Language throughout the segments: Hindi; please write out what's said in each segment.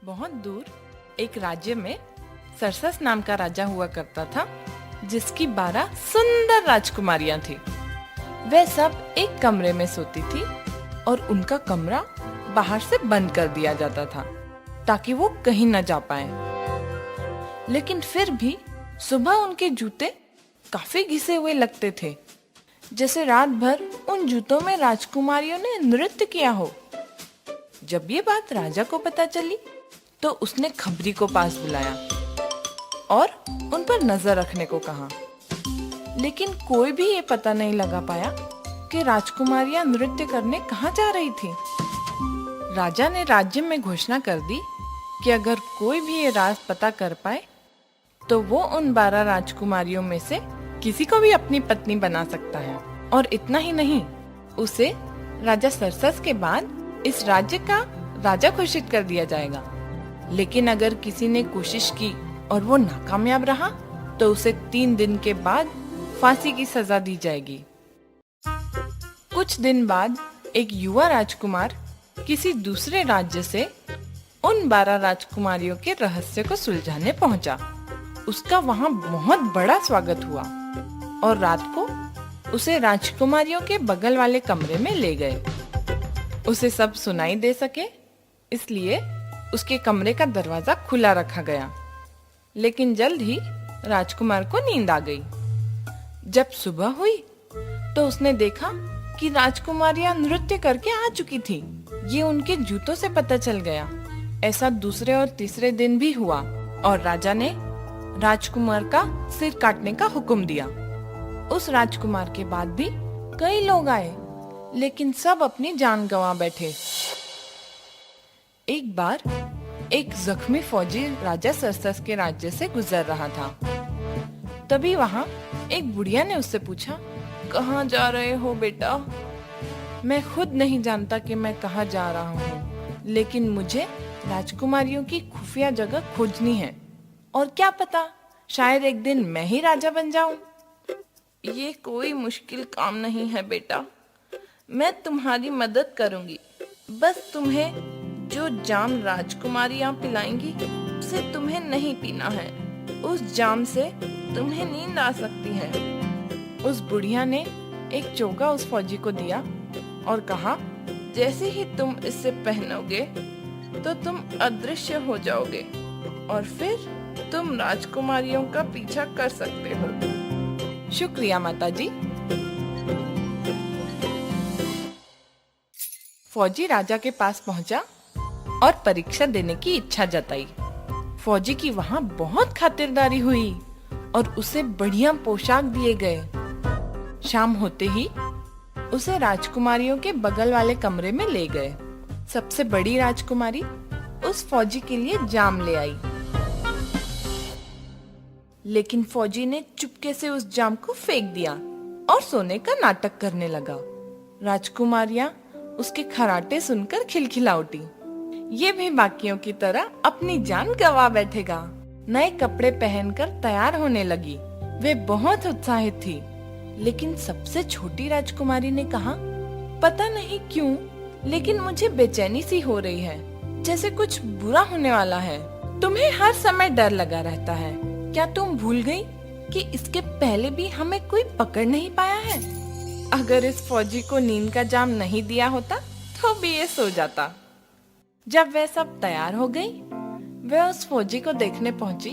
बहुत दूर एक राज्य में सरसस नाम का राजा हुआ करता था, जिसकी 12 सुंदर राजकुमारियां थी। वे सब एक कमरे में सोती थी और उनका कमरा बाहर से बंद कर दिया जाता था ताकि वो कहीं न जा पाए। लेकिन फिर भी सुबह उनके जूते काफी घिसे हुए लगते थे, जैसे रात भर उन जूतों में राजकुमारियों ने नृत्य किया हो। जब ये बात राजा को पता चली तो उसने खबरी को पास बुलाया और उन पर नजर रखने को कहा। लेकिन कोई भी ये पता नहीं लगा पाया कि राजकुमारियां नृत्य करने कहाँ जा रही थी। राजा ने राज्य में घोषणा कर दी कि अगर कोई भी ये राज पता कर पाए तो वो उन 12 राजकुमारियों में से किसी को भी अपनी पत्नी बना सकता है। और इतना ही नहीं, उसे राजा सरसस के बाद इस राज्य का राजा घोषित कर दिया जाएगा। लेकिन अगर किसी ने कोशिश की और वो नाकामयाब रहा तो उसे 3 दिन के बाद फांसी की सजा दी जाएगी। कुछ दिन बाद एक युवा राजकुमार किसी दूसरे राज्य से उन 12 राजकुमारियों के रहस्य को सुलझाने पहुंचा। उसका वहां बहुत बड़ा स्वागत हुआ और रात को उसे राजकुमारियों के बगल वाले कमरे में ले गए। उसे सब सुनाई दे सके इसलिए उसके कमरे का दरवाजा खुला रखा गया। लेकिन जल्द ही राजकुमार को नींद आ गई। जब सुबह हुई तो उसने देखा कि राजकुमारियां नृत्य करके आ चुकी थी। ये उनके जूतों से पता चल गया। ऐसा दूसरे और तीसरे दिन भी हुआ और राजा ने राजकुमार का सिर काटने का हुक्म दिया। उस राजकुमार के बाद भी कई लोग आए, लेकिन सब अपनी जान गंवा बैठे। एक बार एक जख्मी फौजी राजा सरसस के राज्य से गुजर रहा था। तभी वहां एक बुढ़िया ने उससे पूछा, कहाँ जा रहे हो बेटा? मैं खुद नहीं जानता कि मैं कहाँ जा रहा हूँ, लेकिन मुझे राजकुमारियों की खुफिया जगह खोजनी है और क्या पता शायद एक दिन मैं ही राजा बन जाऊं। ये कोई मुश्किल काम नहीं है बेटा, मैं तुम्हारी मदद करूंगी। बस तुम्हें जो जाम राजकुमारियां पिलाएंगी उसे तुम्हें नहीं पीना है। उस जाम से तुम्हें नींद आ सकती है। उस बुढ़िया ने एक चोगा उस फौजी को दिया और कहा, जैसे ही तुम इसे पहनोगे तो तुम अदृश्य हो जाओगे और फिर तुम राजकुमारियों का पीछा कर सकते हो। शुक्रिया माताजी। फौजी राजा के पास पहुंचा और परीक्षा देने की इच्छा जताई। फौजी की वहां बहुत खातिरदारी हुई और उसे बढ़िया पोशाक दिए गए। शाम होते ही उसे राजकुमारियों के बगल वाले कमरे में ले गए। सबसे बड़ी राजकुमारी उस फौजी के लिए जाम ले आई, लेकिन फौजी ने चुपके से उस जाम को फेंक दिया और सोने का नाटक करने लगा। राजकुमारियां उसके खर्राटे सुनकर खिलखिला उठी। ये भी बाकियों की तरह अपनी जान गंवा बैठेगा। नए कपड़े पहनकर तैयार होने लगी। वे बहुत उत्साहित थी। लेकिन सबसे छोटी राजकुमारी ने कहा, पता नहीं क्यों, लेकिन मुझे बेचैनी सी हो रही है, जैसे कुछ बुरा होने वाला है। तुम्हें हर समय डर लगा रहता है। क्या तुम भूल गई कि इसके पहले भी हमें कोई पकड़ नहीं पाया है? अगर इस फौजी को नींद का जाम नहीं दिया होता तो भी ये सो जाता। जब वह सब तैयार हो गई, वह उस फौजी को देखने पहुंची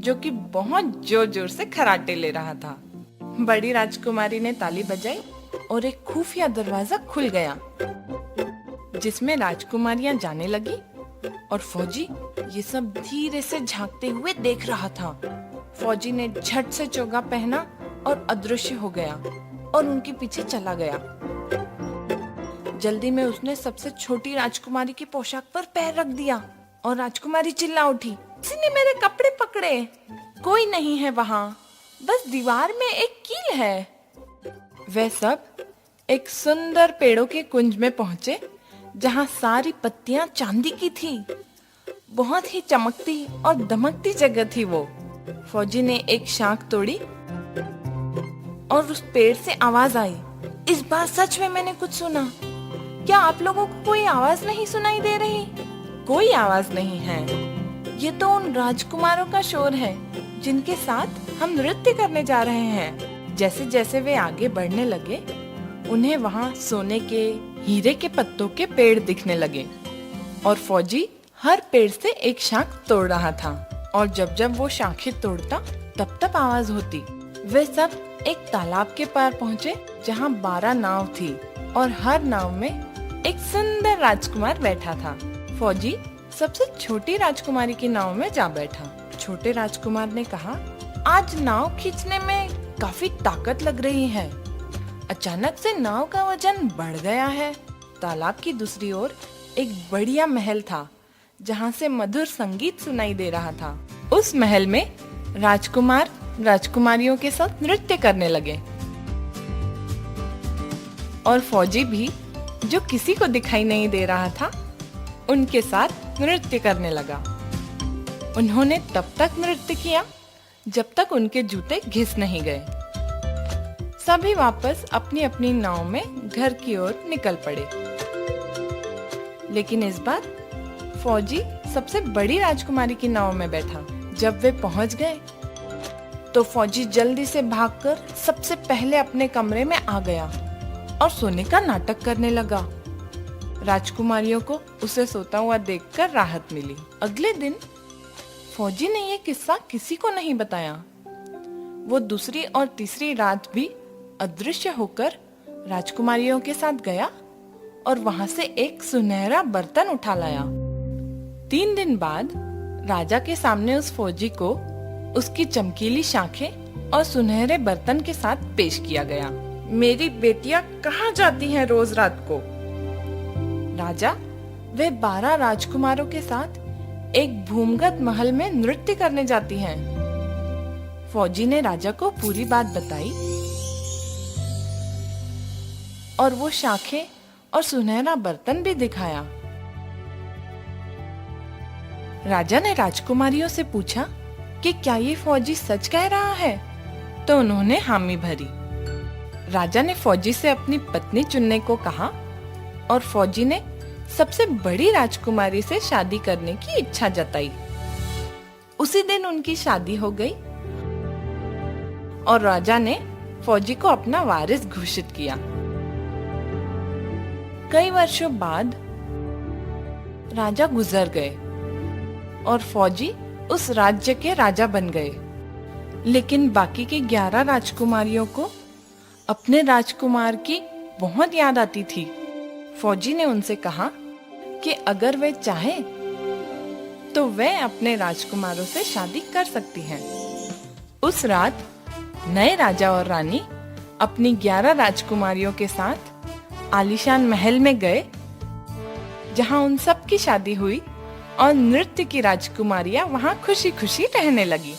जो कि बहुत जोर जोर से खर्राटे ले रहा था। बड़ी राजकुमारी ने ताली बजाई और एक खुफिया दरवाजा खुल गया जिसमें राजकुमारियां जाने लगी और फौजी ये सब धीरे से झांकते हुए देख रहा था। फौजी ने झट से चोगा पहना और अदृश्य हो गया और उनके पीछे चला गया। जल्दी में उसने सबसे छोटी राजकुमारी की पोशाक पर पैर रख दिया और राजकुमारी चिल्ला उठी, किसी ने मेरे कपड़े पकड़े। कोई नहीं है वहां, बस दीवार में एक कील है। वे सब एक सुंदर पेड़ों के कुंज में पहुंचे जहां सारी पत्तियां चांदी की थी। बहुत ही चमकती और दमकती जगह थी वो। फौजी ने एक शाख तोड़ी और उस पेड़ से आवाज आई, इस बार सच में मैंने कुछ सुना। क्या आप लोगों को कोई आवाज नहीं सुनाई दे रही? कोई आवाज नहीं है। ये तो उन राजकुमारों का शोर है जिनके साथ हम नृत्य करने जा रहे हैं। जैसे जैसे वे आगे बढ़ने लगे, उन्हें वहाँ सोने के, हीरे के पत्तों के पेड़ दिखने लगे और फौजी हर पेड़ से एक शाख तोड़ रहा था। और जब जब वो शाखें तोड़ता तब तब आवाज होती। वे सब एक तालाब के पार पहुँचे जहाँ 12 नाव थी और हर नाव में एक सुंदर राजकुमार बैठा था। फौजी सबसे छोटी राजकुमारी की नाव में जा बैठा। छोटे राजकुमार ने कहा, आज नाव खींचने में काफी ताकत लग रही है। अचानक से नाव का वजन बढ़ गया है। तालाब की दूसरी ओर एक बढ़िया महल था जहाँ से मधुर संगीत सुनाई दे रहा था। उस महल में राजकुमार राजकुमारियों के साथ नृत्य करने लगे और फौजी भी, जो किसी को दिखाई नहीं दे रहा था, उनके साथ नृत्य करने लगा। उन्होंने तब तक नृत्य किया जब तक उनके जूते घिस नहीं गए। सभी वापस अपनी अपनी नाव में घर की ओर निकल पड़े। लेकिन इस बार फौजी सबसे बड़ी राजकुमारी की नाव में बैठा। जब वे पहुंच गए तो फौजी जल्दी से भागकर सबसे पहले अपने कमरे में आ गया और सोने का नाटक करने लगा। राजकुमारियों को उसे सोता हुआ देखकर राहत मिली। अगले दिन फौजी ने यह किस्सा किसी को नहीं बताया। वो दूसरी और तीसरी रात भी अदृश्य होकर राजकुमारियों के साथ गया और वहां से एक सुनहरा बर्तन उठा लाया। 3 दिन बाद राजा के सामने उस फौजी को उसकी चमकीली शाखें और सुनहरे बर्तन के साथ पेश किया गया। मेरी बेटियां कहाँ जाती हैं रोज रात को? राजा वे 12 राजकुमारों के साथ एक भूमिगत महल में नृत्य करने जाती हैं। फौजी ने राजा को पूरी बात बताई और वो शाखें और सुनहरा बर्तन भी दिखाया। राजा ने राजकुमारियों से पूछा कि क्या ये फौजी सच कह रहा है, तो उन्होंने हामी भरी। राजा ने फौजी से अपनी पत्नी चुनने को कहा और फौजी ने सबसे बड़ी राजकुमारी से शादी करने की इच्छा जताई। उसी दिन उनकी शादी हो गई और राजा ने फौजी को अपना वारिस घोषित किया। कई वर्षों बाद राजा गुजर गए और फौजी उस राज्य के राजा बन गए। लेकिन बाकी की 11 राजकुमारियों को अपने राजकुमार की बहुत याद आती थी। फौजी ने उनसे कहा कि अगर वे चाहें तो वे अपने राजकुमारों से शादी कर सकती हैं। उस रात नए राजा और रानी अपनी 11 राजकुमारियों के साथ आलीशान महल में गए, जहां उन सब की शादी हुई और नृत्य की राजकुमारियां वहां खुशी खुशी रहने लगी।